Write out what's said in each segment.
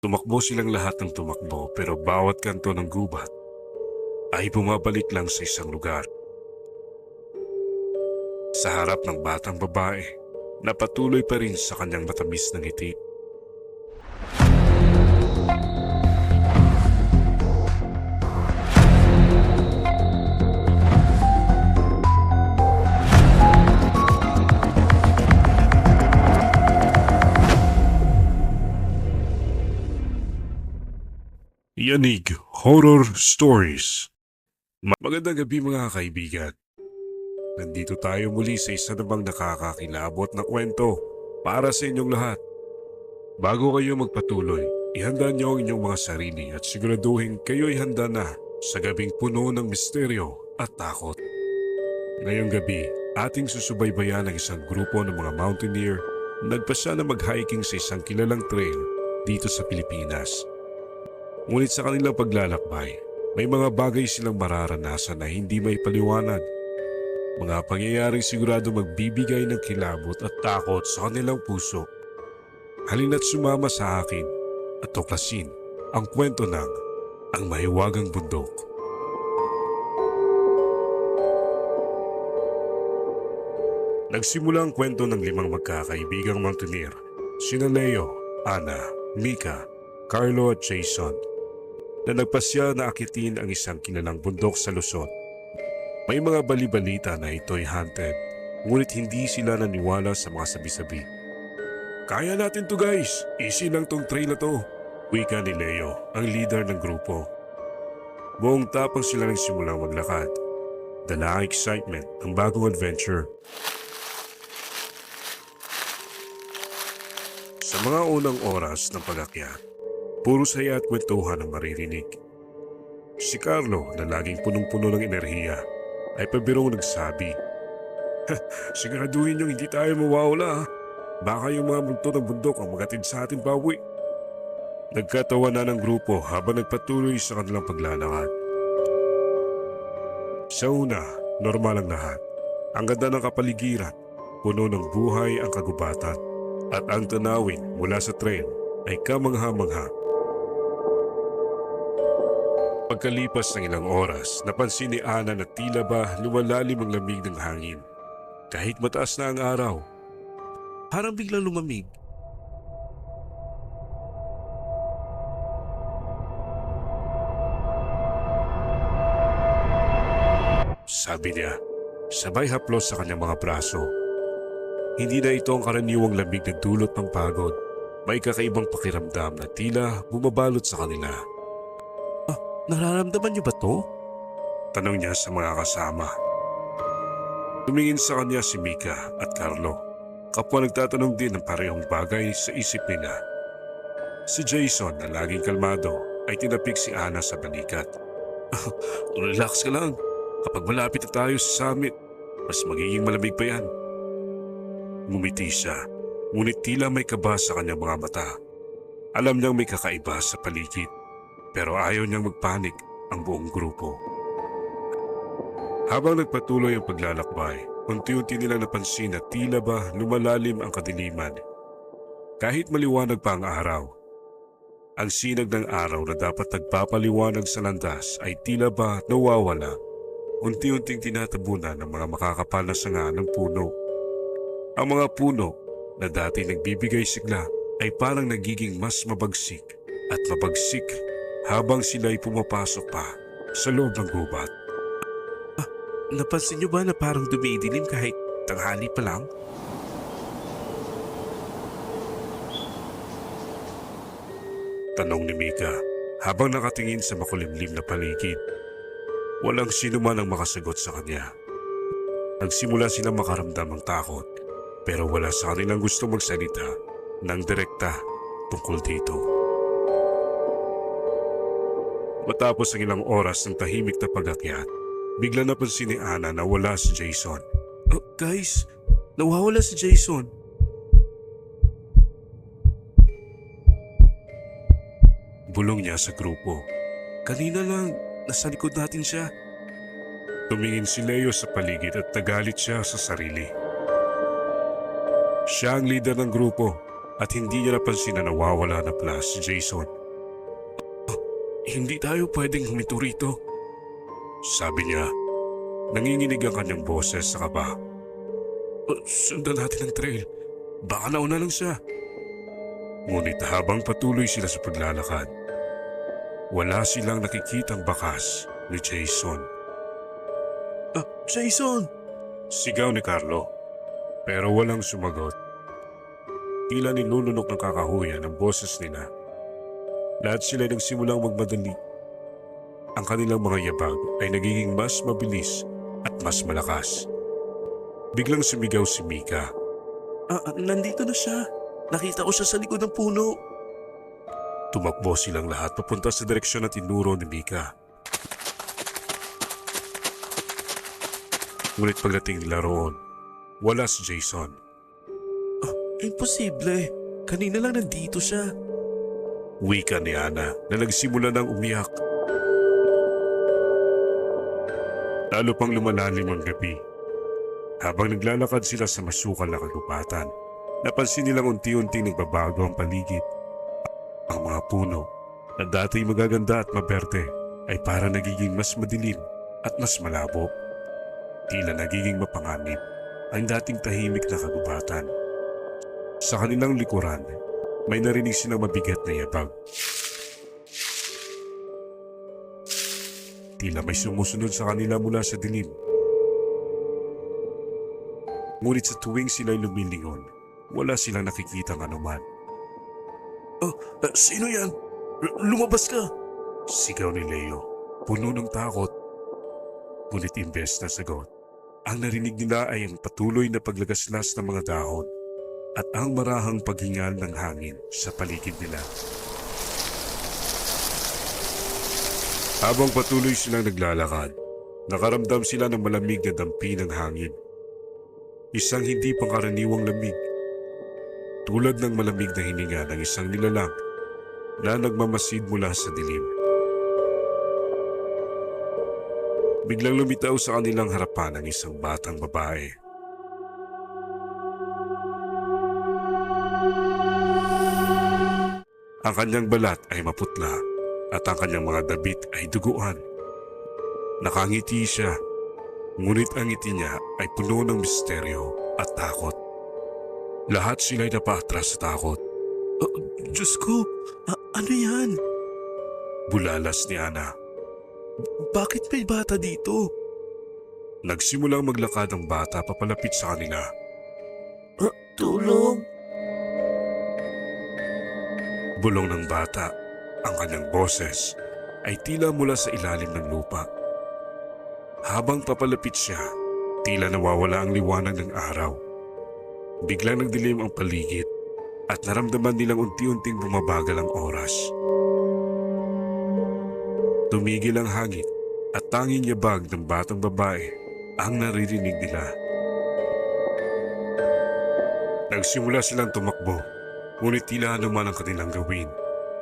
Tumakbo silang lahat ng tumakbo pero bawat kanto ng gubat ay bumabalik lang sa isang lugar. Sa harap ng batang babae na patuloy pa rin sa kanyang matamis na ngiti. Yanig Horror Stories. Magandang gabi mga kaibigan. Nandito tayo muli sa isa namang nakakakilabot na kwento para sa inyong lahat. Bago kayo magpatuloy, ihanda niyo ang inyong mga sarili at siguraduhin kayo'y handa na sa gabing puno ng misteryo at takot. Ngayong gabi, ating susubaybayan ang isang grupo ng mga mountaineer na nagpasya na mag-hiking sa isang kilalang trail dito sa Pilipinas. Ngunit sa kanilang paglalakbay, may mga bagay silang mararanasan na hindi may paliwanag. Mga pangyayaring sigurado magbibigay ng kilabot at takot sa kanilang puso. Halina't sumama sa akin at tuklasin ang kwento ng Ang Mahiwagang Bundok. Nagsimula ang kwento ng 5 magkakaibigang mountaineer, sina Leo, Ana, Mika, Carlo at Jason, na nagpasya na akitin ang isang kilalang bundok sa Luzon. May mga bali-balita na ito'y haunted, ngunit hindi sila naniwala sa mga sabi-sabi. Kaya natin to guys, easy lang tong trail na to, wika ni Leo, ang leader ng grupo. Buong tapang sila nang simulang maglakad, dala ang excitement ng bagong adventure. Sa mga unang oras ng pag-akyat, puro saya at kwentuhan ang maririnig. Si Carlo na laging punong-puno ng enerhiya ay pabirong nagsabi, siguraduhin niyong hindi tayo mawawala ha. Baka yung mga multo ng bundok ang magatid sa ating bawi. Nagkatawa na ng grupo habang nagpatuloy sa kanilang paglalakad. Sa una, normal ang lahat. Ang ganda ng kapaligiran, puno ng buhay ang kagubatan at ang tanawin mula sa trail ay kamangha-mangha. Pagkalipas ng ilang oras, napansin ni Ana na tila ba lumalalim ang lamig ng hangin. Kahit mataas na ang araw, parang biglang lumamig. Sabi niya, sabay haplos sa kanyang mga braso. Hindi na ito ang karaniwang lamig na dulot ng pagod. May kakaibang pakiramdam na tila bumabalot sa kanila. Nararamdaman niyo ba to? Tanong niya sa mga kasama. Tumingin sa kanya si Mika at Carlo. Kapwa nagtatanong din ng parehong bagay sa isip nila. Si Jason na laging kalmado ay tinapik si Ana sa balikat. Relax ka lang. Kapag malapit na tayo sa summit, mas magiging malamig pa yan. Ngumiti siya, ngunit tila may kaba sa kanyang mga mata. Alam niyang may kakaiba sa paligid. Pero ayaw niyang magpanik ang buong grupo. Habang nagpatuloy ang paglalakbay, unti-unti nilang napansin na tila ba lumalalim ang kadiliman. Kahit maliwanag pa ang araw, ang sinag ng araw na dapat nagpapaliwanag sa landas ay tila ba nawawala. Unti-unting tinatabunan ng mga makakapal na sanga ng puno. Ang mga puno na dati nagbibigay sigla ay parang nagiging mas mabagsik at mabagsik habang sila'y pumapasok pa sa loob ng gubat. Napansin niyo ba na parang dumidilim kahit tanghali pa lang? Tanong ni Mika habang nakatingin sa makulimlim na paligid. Walang sino man ang makasagot sa kanya. Nagsimula silang makaramdam ng takot pero wala sa kanilang gusto magsalita ng direkta tungkol dito. Matapos ang ilang oras ng tahimik na pag-akyat, bigla napansin ni Ana na wala si Jason. Guys, nawawala si Jason. Bulong niya sa grupo. Kanina lang, nasa likod natin siya. Tumingin si Leo sa paligid at nagalit siya sa sarili. Siya ang leader ng grupo, at hindi niya napansin na nawawala na pala si Jason. Hindi tayo pwedeng huminto rito, sabi niya. Nanginginig ang kanyang boses sa kaba. Sundan natin ang trail. Baka nauna lang siya. Ngunit habang patuloy sila sa paglalakad, wala silang nakikitang bakas ni Jason. Jason! Sigaw ni Carlo, pero walang sumagot. Tila nilulunok ng kakahuyan ang boses nila. Lahat sila nagsimulang magmadali. Ang kanilang mga yabag ay nagiging mas mabilis at mas malakas. Biglang sumigaw si Mika. Nandito na siya. Nakita ko siya sa likod ng puno. Tumakbo silang lahat papunta sa direksyon na tinuro ni Mika. Ngunit pagdating nila roon, wala si Jason. Imposible. Kanina lang nandito siya. Wika ni Ana na nagsimula ng umiyak. Lalo pang lumalalim ang gabi. Habang naglalakad sila sa masukal na kagubatan, napansin nilang unti-unting nagbabago ang paligid. Ang mga puno na dati magaganda at maberte ay para nagiging mas madilim at mas malabo. Tila nagiging mapanganib ang dating tahimik na kagubatan. Sa kanilang likuran, may narinig silang mabigat na yabag. Tila may sumusunod sa kanila mula sa dilim. Ngunit sa tuwing sila'y lumilingon, wala silang nakikitang anuman. Sino yan? Lumabas ka! Sigaw ni Leo, puno ng takot. Ngunit imbes na sagot, ang narinig nila ay ang patuloy na paglagaslas ng mga dahon at ang marahang paghingal ng hangin sa paligid nila. Habang patuloy silang naglalakad, nakaramdam sila ng malamig na dampi ng hangin. Isang hindi pangkaraniwang lamig, tulad ng malamig na hininga ng isang nilalang na nagmamasid mula sa dilim. Biglang lumitaw sa kanilang harapan ang isang batang babae. Ang kanyang balat ay maputla at ang kanyang mga damit ay duguan. Nakangiti siya, ngunit ang ngiti niya ay puno ng misteryo at takot. Lahat sila'y napaatras sa takot. Diyos ko, ano yan? Bulalas ni Ana. Bakit may bata dito? Nagsimulang maglakad ang bata papalapit sa kanila. Tulong! Bulong ng bata, ang kanyang boses ay tila mula sa ilalim ng lupa. Habang papalapit siya, tila nawawala ang liwanag ng araw. Biglang nagdilim ang paligid at naramdaman nilang unti-unting bumabagal ang oras. Tumigil ang hangin at tanging yabag ng batang babae ang naririnig nila. Nagsimula silang tumakbo, ngunit tila anuman ang kanilang gawin,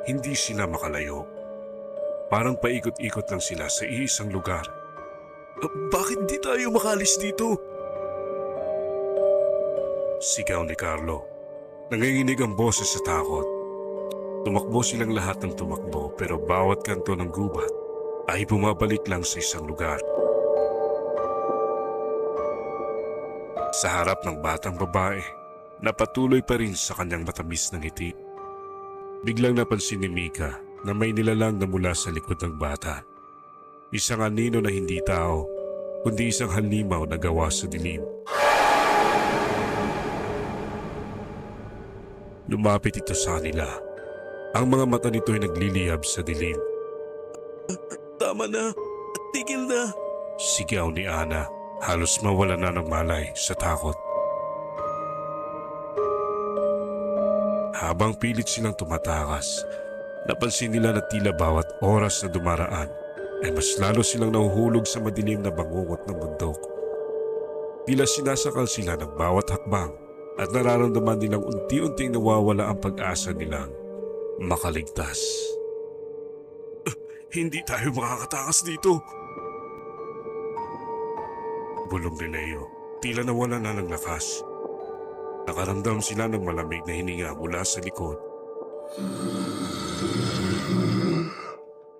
hindi sila makalayo. Parang paikot-ikot lang sila sa iisang lugar. Bakit di tayo makalis dito? Sigaw ni Carlo. Nanginginig ang boses sa takot. Tumakbo silang lahat ng tumakbo pero bawat kanto ng gubat ay bumabalik lang sa isang lugar. Sa harap ng batang babae, napatuloy pa rin sa kanyang matamis na ngiti. Biglang napansin ni Mika na may nilalang na mula sa likod ng bata. Isang anino na hindi tao, kundi isang halimaw na gawa sa dilim. Lumapit ito sa kanila. Ang mga mata nito ay nagliliyab sa dilim. Tama na! Tigil na! Sigaw ni Ana, halos mawala na ng malay sa takot. Habang pilit silang tumatakas, napansin nila na tila bawat oras na dumaraan ay mas lalo silang nahuhulog sa madilim na bangungot ng bundok. Tila sinasakal sila ng bawat hakbang at nararamdaman nilang unti-unting nawawala ang pag-asa nilang makaligtas. Hindi tayo makakatakas dito. Bulong ni Leo, tila nawala na ng lakas. Nakaramdam sila ng malamig na hininga mula sa likod.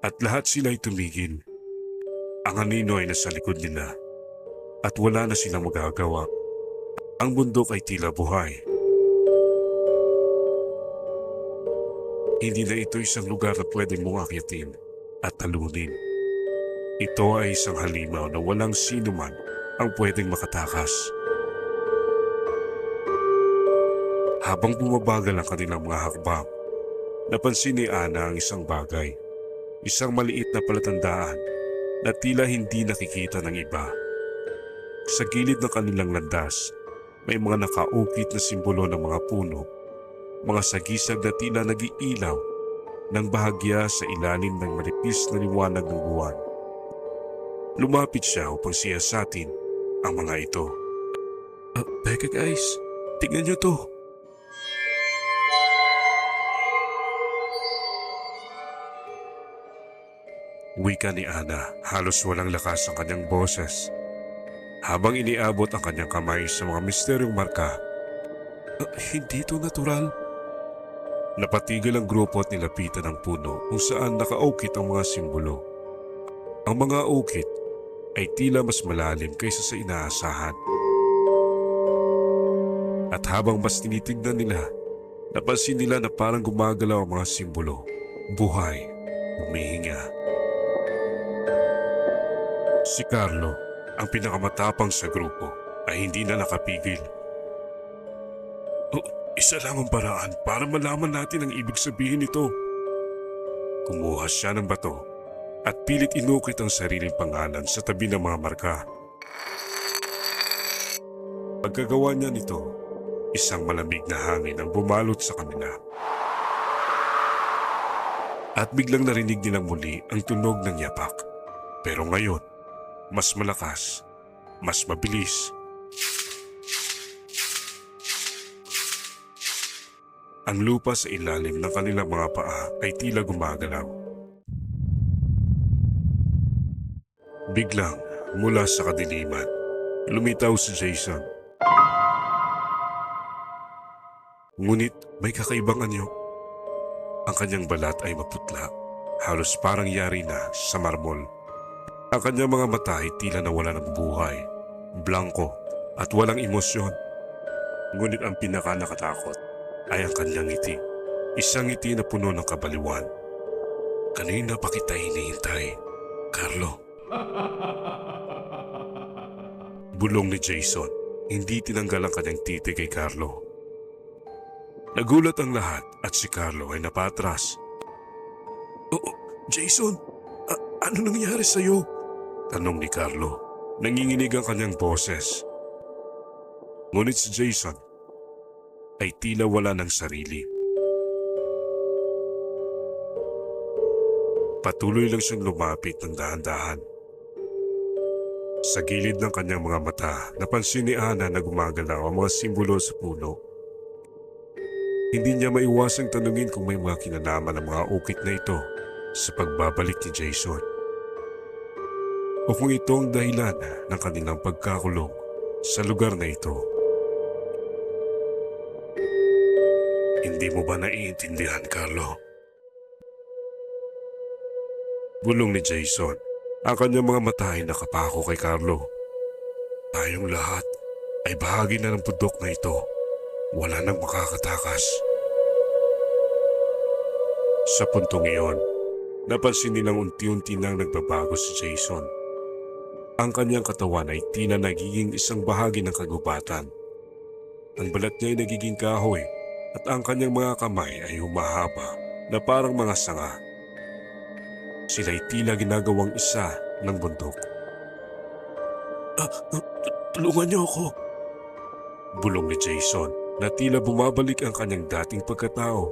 At lahat sila ay tumigil. Ang anino ay nasa likod nila at wala na silang magagawa. Ang bundok ay tila buhay. Hindi na ito isang lugar na pwedeng mong akyatin at talunin. Ito ay isang halimaw na walang sino man ang pwedeng makatakas. Habang bumabagal ang kanilang mga hakbang, napansin ni Ana ang isang bagay. Isang maliit na palatandaan na tila hindi nakikita ng iba. Sa gilid ng kanilang landas, may mga nakaukit na simbolo ng mga puno, mga sagisag na tila nag-iilaw ng bahagya sa ilalim ng manipis na liwanag ng buwan. Lumapit siya upang siyasatin ang mga ito. Teka guys, tignan niyo to. Wika ni Ana, halos walang lakas ang kanyang boses. Habang iniabot ang kanyang kamay sa mga misteryong marka. Hindi ito natural. Napatigil ang grupo at nilapitan ang puno kung saan nakaukit ang mga simbolo. Ang mga ukit ay tila mas malalim kaysa sa inaasahan. At habang mas tinitignan nila, napansin nila na parang gumagalaw ang mga simbolo. Buhay, humihinga. Si Carlo, ang pinakamatapang sa grupo, ay hindi na nakapigil. Isa lang ang paraan para malaman natin ang ibig sabihin nito. Kumuha siya ng bato at pilit inukit ang sariling pangalan sa tabi ng mga marka. Pagkagawa niya nito, isang malamig na hangin ang bumalot sa kanila. At biglang narinig nilang muli ang tunog ng yapak. Pero ngayon, mas malakas, mas mabilis. Ang lupa sa ilalim ng kanilang mga paa ay tila gumagalaw. Biglang, mula sa kadiliman, lumitaw si Jason. Ngunit may kakaibang anyo. Ang kanyang balat ay maputla, halos parang yari na sa marmol. Ang kanyang mga mata ay tila nawala ng buhay, blanko at walang emosyon. Ngunit ang pinaka-nakatakot ay ang kanyang ngiti. Isang ngiti na puno ng kabaliwan. Kanina pa kita hinihintay, Carlo. Bulong ni Jason. Hindi tinanggal ang kanyang titi kay Carlo. Nagulat ang lahat at si Carlo ay napatras. Jason, ano nangyari sa'yo? Tanong ni Carlo. Nanginginig ang kanyang boses. Ngunit si Jason ay tila wala ng sarili. Patuloy lang siyang lumapit ng dahan-dahan. Sa gilid ng kanyang mga mata, napansin ni Ana na gumagalaw ang mga simbolo sa puno. Hindi niya maiwasang tanungin kung may mga kinalaman ang mga ukit na ito sa pagbabalik ni Jason. O kung ito ang dahilan ng kanilang pagkakulong sa lugar na ito. Hindi mo ba naiintindihan, Carlo? Bulong ni Jason. Ang kanyang mga mata ay nakapako kay Carlo. Tayong lahat ay bahagi na ng bundok na ito. Wala nang makakatakas. Sa puntong iyon, napansin nilang unti-unti nang nagbabago si Jason. Ang kanyang katawan ay tila nagiging isang bahagi ng kagubatan. Ang balat niya ay nagiging kahoy at ang kanyang mga kamay ay humahaba na parang mga sanga. Sila'y tila ginagawang isa ng bundok. Tulungan niyo ako. Bulong ni Jason na tila bumabalik ang kanyang dating pagkatao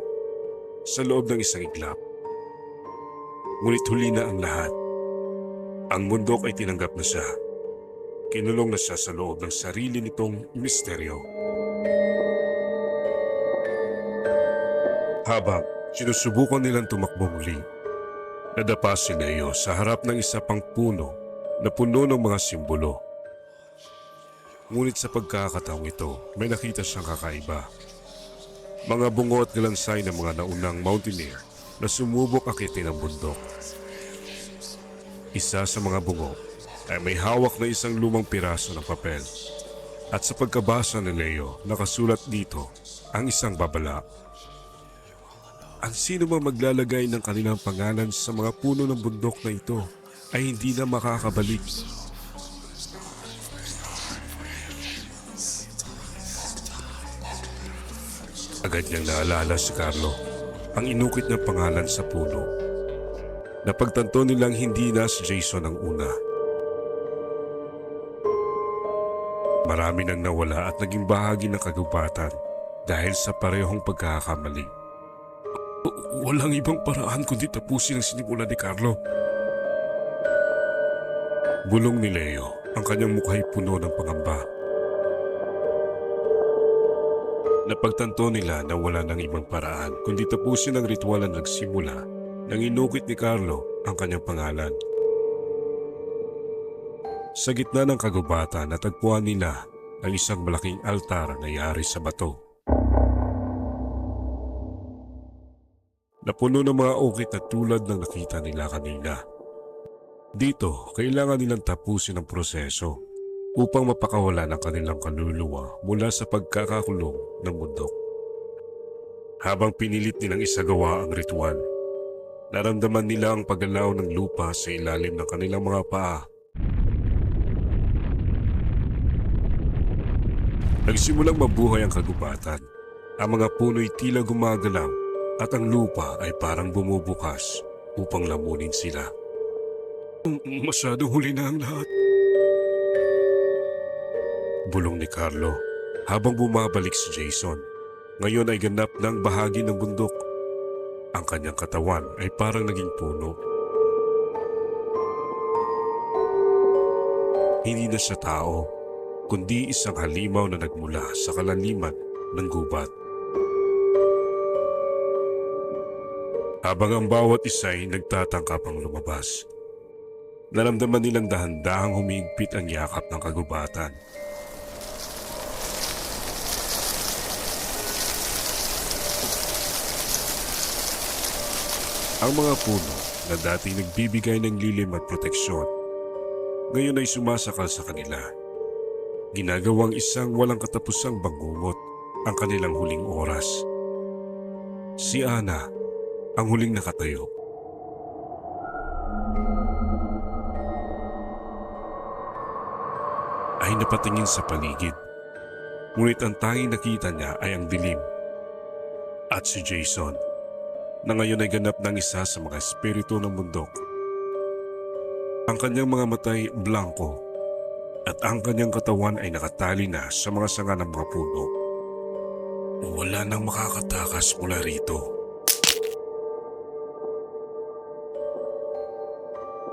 sa loob ng isang iglap. Ngunit huli na ang lahat. Ang bundok ay tinanggap na siya. Kinulong na siya sa loob ng sarili nitong misteryo. Habang sinusubukan nilang tumakbo muli, nadapa si Leo sa harap ng isa pang puno na puno ng mga simbolo. Ngunit sa pagkakataong ito, may nakita siyang kakaiba. Mga bungo at galansay ng mga naunang mountaineer na sumubok akitin ang bundok. Isa sa mga bungo ay may hawak na isang lumang piraso ng papel. At sa pagkabasa ni Leo, nakasulat dito ang isang babala. Ang sino mang maglalagay ng kanilang pangalan sa mga puno ng bundok na ito ay hindi na makakabalik. Agad niyang naalala si Carlo ang inukit ng pangalan sa puno. Napagtanto nilang hindi na si Jason ang una. Marami nang nawala at naging bahagi ng kagubatan dahil sa parehong pagkakamali. Walang ibang paraan kundi tapusin ang sinimula ni Carlo. Bulong ni Leo, ang kanyang mukha'y puno ng pangamba. Napagtanto nila na wala ng ibang paraan kundi tapusin ang ritual na nagsimula nang inukit ni Carlo ang kanyang pangalan. Sa gitna ng kagubatan, natagpuan nila ang isang malaking altar na yari sa bato. Napuno ng mga ukit na tulad ng nakita nila kanina. Dito, kailangan nilang tapusin ang proseso upang mapakawala ng kanilang kaluluwa mula sa pagkakakulong ng bundok. Habang pinilit nilang isagawa ang ritual, naramdaman nila ang paggalaw ng lupa sa ilalim ng kanilang mga paa. Nagsimulang mabuhay ang kagubatan. Ang mga puno'y tila gumagalaw at ang lupa ay parang bumubukas upang lamunin sila. Masyadong huli na ang lahat. Bulong ni Carlo habang bumabalik si Jason. Ngayon ay ganap ng bahagi ng bundok. Ang kanyang katawan ay parang naging puno. Hindi na siya tao, kundi isang halimaw na nagmula sa kalaliman ng gubat. Habang ang bawat isa ay nagtatangkapang lumabas, naramdaman nilang dahan-dahang humigpit ang yakap ng kagubatan. Ang mga puno na dati nagbibigay ng lilim at proteksyon, ngayon ay sumasakal sa kanila. Ginagawang isang walang katapusang bangungot ang kanilang huling oras. Si Ana, ang huling nakatayo. Ay napatingin sa paligid. Ngunit ang tanging nakita niya ay ang dilim. At si Jason, na ngayon ay ganap ng isa sa mga espiritu ng bundok. Ang kanyang mga matay blanco at ang kanyang katawan ay nakatali na sa mga sanga ng mga puno. Wala nang makakatakas mula rito.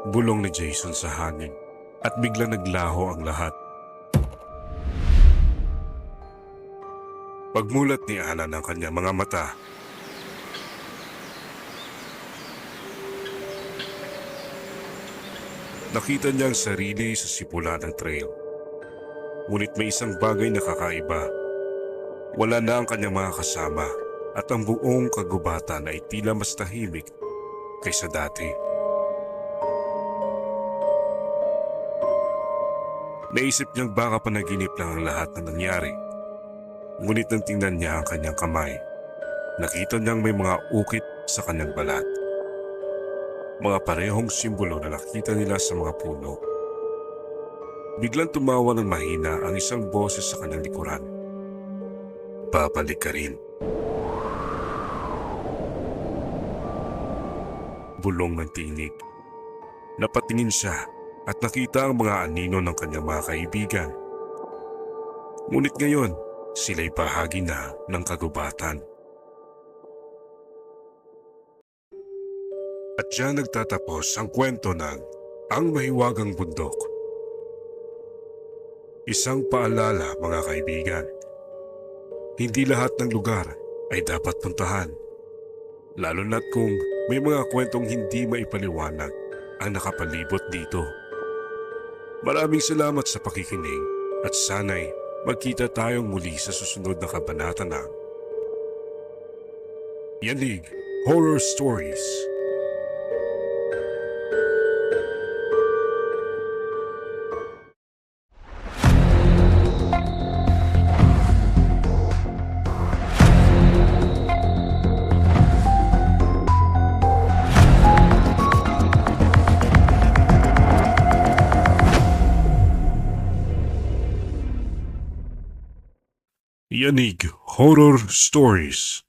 Bulong ni Jason sa hangin at biglang naglaho ang lahat. Pagmulat ni Ana ng kanyang mga mata, nakita niya ang sarili sa sipula ng trail. Ngunit may isang bagay na kakaiba. Wala na ang kanyang mga kasama at ang buong kagubatan ay tila mas tahimik kaysa dati. Naisip niyang baka panaginip lang ang lahat na nangyari. Ngunit nang tingnan niya ang kanyang kamay, nakita niyang may mga ukit sa kanyang balat. Mga parehong simbolo na nakita nila sa mga puno. Biglang tumawa ng mahina ang isang boses sa kanyang likuran. Babalik ka rin. Bulong ng tinig. Napatingin siya at nakita ang mga anino ng kanyang mga kaibigan. Ngunit ngayon, sila'y bahagi na ng kagubatan. At diyan nagtatapos ang kwento ng Ang Mahiwagang Bundok. Isang paalala, mga kaibigan. Hindi lahat ng lugar ay dapat puntahan. Lalo na't kung may mga kwentong hindi maipaliwanag ang nakapalibot dito. Maraming salamat sa pakikinig At sana'y magkita tayong muli sa susunod na kabanata ng Yanig Horror Stories. Yanig Horror Stories.